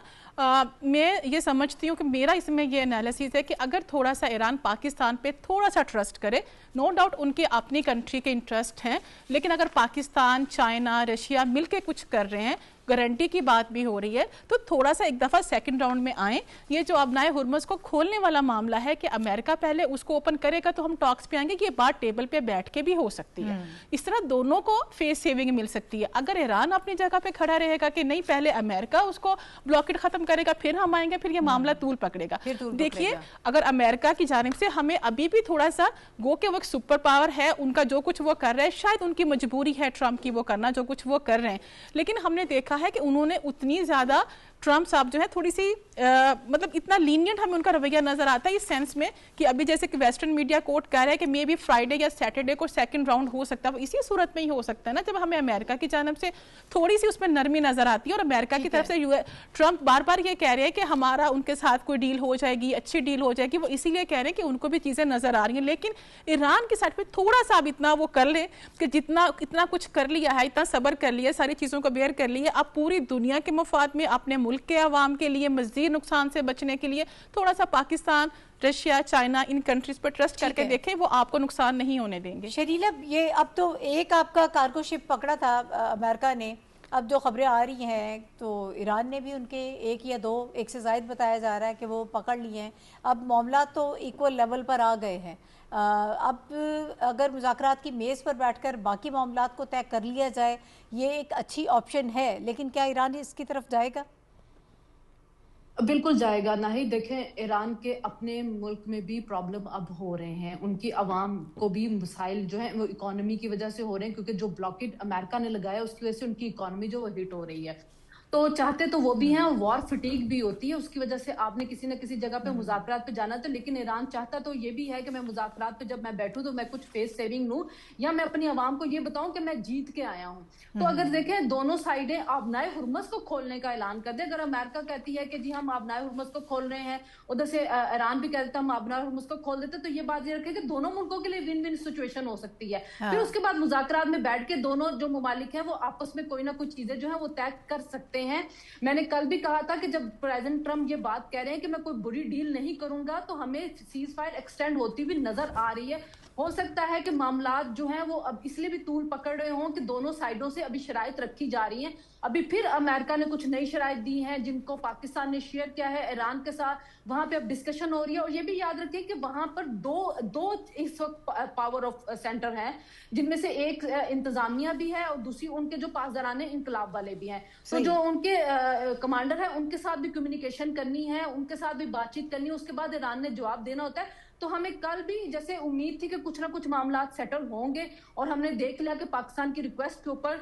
میں یہ سمجھتی ہوں کہ میرا اس میں یہ انالیسس ہے کہ اگر تھوڑا سا ایران پاکستان پہ تھوڑا سا ٹرسٹ کرے, نو ڈاؤٹ ان کے اپنی کنٹری کے انٹرسٹ ہیں, لیکن اگر پاکستان, چائنا, رشیا مل کے کچھ کر رہے ہیں, گارنٹی کی بات بھی ہو رہی ہے, تو تھوڑا سا ایک دفعہ سیکنڈ راؤنڈ میں آئیں. یہ جو ابنائے ہرمز کو کھولنے والا معاملہ ہے کہ امریکہ پہلے اس کو اوپن کرے گا تو ہم ٹاکس پہ آئیں گے, یہ بات ٹیبل پہ بیٹھ کے بھی ہو سکتی ہے. اس طرح دونوں کو فیس سیونگ مل سکتی ہے. اگر ایران اپنی جگہ پہ کھڑا رہے گا کہ نہیں پہلے امریکہ اس کو بلاکڈ ختم کرے گا پھر ہم آئیں گے, پھر یہ معاملہ طول پکڑے گا. دیکھیے اگر امریکہ کی جانب سے ہمیں ابھی بھی تھوڑا سا گو کہ وہ سپر پاور ہے, ان کا جو کچھ وہ کر رہے ہیں شاید ان کی مجبوری ہے ٹرمپ کی وہ کرنا جو کچھ وہ کر رہے ہیں, لیکن ہم نے دیکھا ہے کہ انہوں نے اتنی زیادہ ٹرمپ صاحب جو ہے تھوڑی سی مطلب اتنا لینینٹ ہمیں ان کا رویہ نظر آتا ہے اس سینس میں کہ ابھی جیسے کہ ویسٹرن میڈیا کوٹ کہہ رہا ہے کہ مے بی فرائیڈے یا سیٹرڈے کو سیکنڈ راؤنڈ ہو سکتا ہے. اسی صورت میں ہی ہو سکتا ہے نا جب ہمیں امریکہ کی جانب سے تھوڑی سی اس میں نرمی نظر آتی ہے, اور امریکہ کی طرف سے ٹرمپ بار بار یہ کہہ رہے ہیں کہ ہمارا ان کے ساتھ کوئی ڈیل ہو جائے گی, اچھی ڈیل ہو جائے گی. وہ اسی لیے کہہ رہے ہیں کہ ان کو بھی چیزیں نظر آ رہی ہیں, لیکن ایران کی سائڈ پہ تھوڑا سا اب اتنا وہ کر لے کہ جتنا اتنا کچھ کر لیا ہے, اتنا صبر کر لیا, ساری چیزوں کو بیئر کر لیا, اب پوری دنیا کے مفاد میں, اپنے ملک کے عوام کے لیے, مزید نقصان سے بچنے کے لیے تھوڑا سا Pakistan, Russia, China in countries per trust کر کے دیکھیں, وہ آپ کو نقصان نہیں ہونے دیں گے. شریلا یہ اب تو ایک آپ کا کارگو شپ پکڑا تھا امریکہ نے, اب جو خبریں آ رہی ہیں تو ایران نے بھی ان کے ایک یا دو، ایک سے زائد بتایا جا رہا ہے کہ وہ پکڑ لیے ہیں. اب معاملات تو ایکول لیول پر آ گئے ہیں. اب اگر مذاکرات کی میز پر بیٹھ کر باقی معاملات کو طے کر لیا جائے یہ ایک اچھی آپشن ہے، لیکن کیا ایران اس کی طرف جائے گا؟ بالکل جائے گا. نہیں دیکھیں، ایران کے اپنے ملک میں بھی پرابلم اب ہو رہے ہیں، ان کی عوام کو بھی مسائل جو ہیں وہ اکانومی کی وجہ سے ہو رہے ہیں، کیونکہ جو بلاکیڈ امریکہ نے لگایا اس کی وجہ سے ان کی اکانومی جو وہ ہٹ ہو رہی ہے. تو چاہتے تو وہ بھی ہیں، وار فٹیگ بھی ہوتی ہے، اس کی وجہ سے آپ نے کسی نہ کسی جگہ پہ مذاکرات پہ جانا تھا. لیکن ایران چاہتا تو یہ بھی ہے کہ میں مذاکرات پہ جب میں بیٹھوں تو میں کچھ فیس سیونگ لوں، یا میں اپنی عوام کو یہ بتاؤں کہ میں جیت کے آیا ہوں. تو اگر دیکھیں دونوں سائڈیں آبنائے ہرمز کو کھولنے کا اعلان کر دیں. اگر امریکہ کہتی ہے کہ جی ہم آبنائے ہرمز کو کھول رہے ہیں، ادھر سے ایران بھی کہتا ہے ہم آبنائے ہرمز کو کھول دیتے، تو یہ بات یہ رکھے کہ دونوں ملکوں کے لیے ون ون سچویشن ہو سکتی ہے. پھر اس کے بعد مذاکرات میں بیٹھ کے دونوں جو ممالک ہیں وہ آپس میں کوئی نہ کوئی چیزیں جو ہیں وہ طے کر سکتے ہیں. میں نے کل بھی کہا تھا کہ جب پریزیڈنٹ ٹرمپ یہ بات کہہ رہے ہیں کہ میں کوئی بری ڈیل نہیں کروں گا، تو ہمیں سیز فائر ایکسٹینڈ ہوتی ہوئی نظر آ رہی ہے. ہو سکتا ہے کہ معاملات جو ہیں وہ اب اس لیے بھی طول پکڑ رہے ہوں کہ دونوں سائڈوں سے ابھی شرائط رکھی جا رہی ہیں. ابھی پھر امریکہ نے کچھ نئی شرائط دی ہیں جن کو پاکستان نے شیئر کیا ہے ایران کے ساتھ، وہاں پہ اب ڈسکشن ہو رہی ہے. اور یہ بھی یاد رکھیں کہ وہاں پر دو اس وقت پاور آف سینٹر ہیں، جن میں سے ایک انتظامیہ بھی ہے اور دوسری ان کے جو پاسداران انقلاب والے بھی ہیں. تو جو ان کے کمانڈر ہیں ان کے ساتھ بھی کمیونیکیشن کرنی ہے، ان کے ساتھ بھی بات چیت کرنی ہے. اس کے بعد ایران نے جواب دینا ہوتا ہے. تو ہمیں کل بھی جیسے امید تھی کہ کچھ نہ کچھ معاملات سیٹل ہوں گے، اور ہم نے دیکھ لیا کہ پاکستان کی ریکویسٹ کے اوپر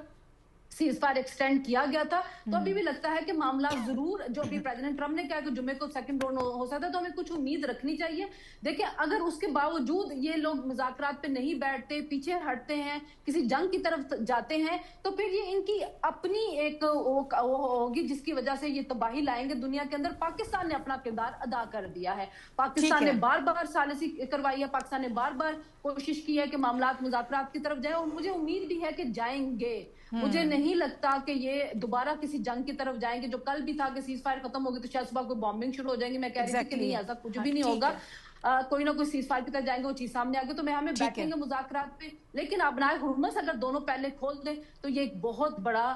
سیز فائر ایکسٹینڈ کیا گیا تھا. تو ابھی بھی لگتا ہے کہ معاملات ضرور جو ابھی پریزیڈنٹ ٹرمپ نے کہا کہ جمعے کو سیکنڈ راؤنڈ ہو سکتا ہے، تو ہمیں کچھ امید رکھنی چاہیے. دیکھیں اگر اس کے باوجود یہ لوگ مذاکرات پہ نہیں بیٹھتے، پیچھے ہٹتے ہیں، کسی جنگ کی طرف جاتے ہیں، تو پھر یہ ان کی اپنی ایک ہوگی جس کی وجہ سے یہ تباہی لائیں گے دنیا کے اندر. پاکستان نے اپنا کردار ادا کر دیا ہے. پاکستان نے بار بار ثالثی کروائی ہے، پاکستان نے بار بار کوشش کی ہے کہ معاملات مذاکرات کی طرف جائیں، اور مجھے امید بھی ہے کہ جائیں گے. مجھے نہیں لگتا کہ یہ دوبارہ کسی جنگ کی طرف جائیں گے. جو کل بھی تھا کہ سیز فائر ختم ہوگی تو شاید صبح کوئی بامبنگ شروع ہو جائیں گی. میں کہہ رہی تھی کہ نہیں، ایسا کچھ بھی نہیں ہوگا. کوئی نہ کوئی سیز فائر کی طرف جائیں گے، وہ چیز سامنے آگے. تو ہمیں بیٹھیں گے مذاکرات پہ، لیکن آبنائے ہرمز اگر دونوں پہلے کھول دیں تو یہ ایک بہت بڑا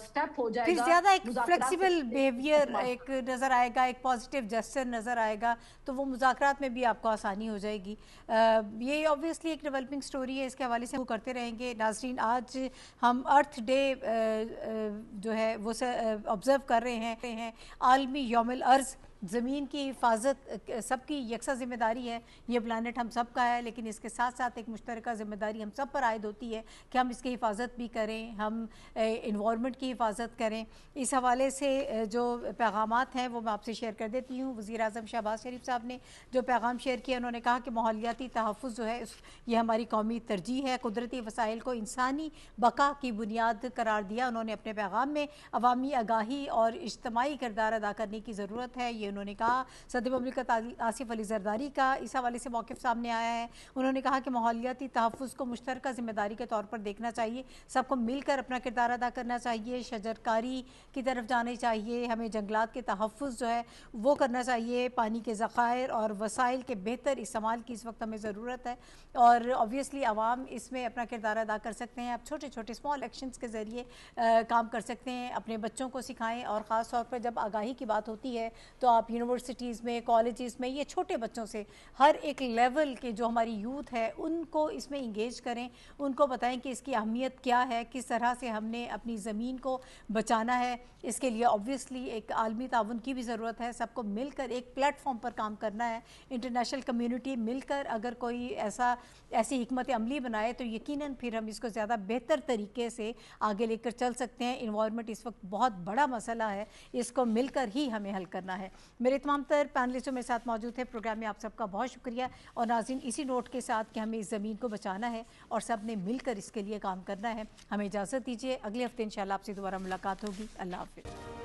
سٹیپ ہو جائے گا. پھر زیادہ ایک فلیکسیبل بیہیویئر ایک نظر آئے گا، ایک پازیٹیو جسچر نظر آئے گا، تو وہ مذاکرات میں بھی آپ کو آسانی ہو جائے گی. یہ اوبویسلی ایک ڈیولپنگ سٹوری ہے، اس کے حوالے سے وہ کرتے رہیں گے. ناظرین، آج ہم ارتھ ڈے جو ہے وہ آبزرو کر رہے ہیں، عالمی یوم الارض. زمین کی حفاظت سب کی یکساں ذمہ داری ہے، یہ پلانٹ ہم سب کا ہے، لیکن اس کے ساتھ ساتھ ایک مشترکہ ذمہ داری ہم سب پر عائد ہوتی ہے کہ ہم اس کی حفاظت بھی کریں، ہم انوائرمنٹ کی حفاظت کریں. اس حوالے سے جو پیغامات ہیں وہ میں آپ سے شیئر کر دیتی ہوں. وزیر اعظم شہباز شریف صاحب نے جو پیغام شیئر کیا، انہوں نے کہا کہ ماحولیاتی تحفظ جو ہے یہ ہماری قومی ترجیح ہے. قدرتی وسائل کو انسانی بقا کی بنیاد قرار دیا. انہوں نے اپنے پیغام میں عوامی آگاہی اور اجتماعی کردار ادا کرنے کی ضرورت ہے، یہ انہوں نے کہا. صدر مملکت آصف علی زرداری کا اس حوالے سے موقف سامنے آیا ہے. انہوں نے کہا کہ ماحولیاتی تحفظ کو مشترکہ ذمہ داری کے طور پر دیکھنا چاہیے، سب کو مل کر اپنا کردار ادا کرنا چاہیے، شجرکاری کی طرف جانا چاہیے، ہمیں جنگلات کے تحفظ جو ہے وہ کرنا چاہیے، پانی کے ذخائر اور وسائل کے بہتر استعمال کی اس وقت ہمیں ضرورت ہے. اور اوبویسلی عوام اس میں اپنا کردار ادا کر سکتے ہیں. آپ چھوٹے چھوٹے اسمال ایکشنز کے ذریعے کام کر سکتے ہیں، اپنے بچوں کو سکھائیں. اور خاص طور پر جب آگاہی کی بات ہوتی ہے تو آپ یونیورسٹیز میں، کالجز میں، یہ چھوٹے بچوں سے ہر ایک لیول کے جو ہماری یوتھ ہے ان کو اس میں انگیج کریں، ان کو بتائیں کہ اس کی اہمیت کیا ہے، کس طرح سے ہم نے اپنی زمین کو بچانا ہے. اس کے لیے اوبویسلی ایک عالمی تعاون کی بھی ضرورت ہے، سب کو مل کر ایک پلیٹ فارم پر کام کرنا ہے. انٹرنیشنل کمیونٹی مل کر اگر کوئی ایسی حکمت عملی بنائے تو یقیناً پھر ہم اس کو زیادہ بہتر طریقے سے آگے لے کر چل سکتے ہیں. انوائرمنٹ اس وقت بہت بڑا مسئلہ ہے، اس کو مل کر ہی ہمیں حل کرنا ہے. میرے تمام تر پینلسٹوں میں ساتھ موجود ہے پروگرام میں، آپ سب کا بہت شکریہ. اور ناظرین، اسی نوٹ کے ساتھ کہ ہمیں اس زمین کو بچانا ہے اور سب نے مل کر اس کے لیے کام کرنا ہے، ہمیں اجازت دیجیے. اگلے ہفتے انشاءاللہ آپ سے دوبارہ ملاقات ہوگی. اللہ حافظ.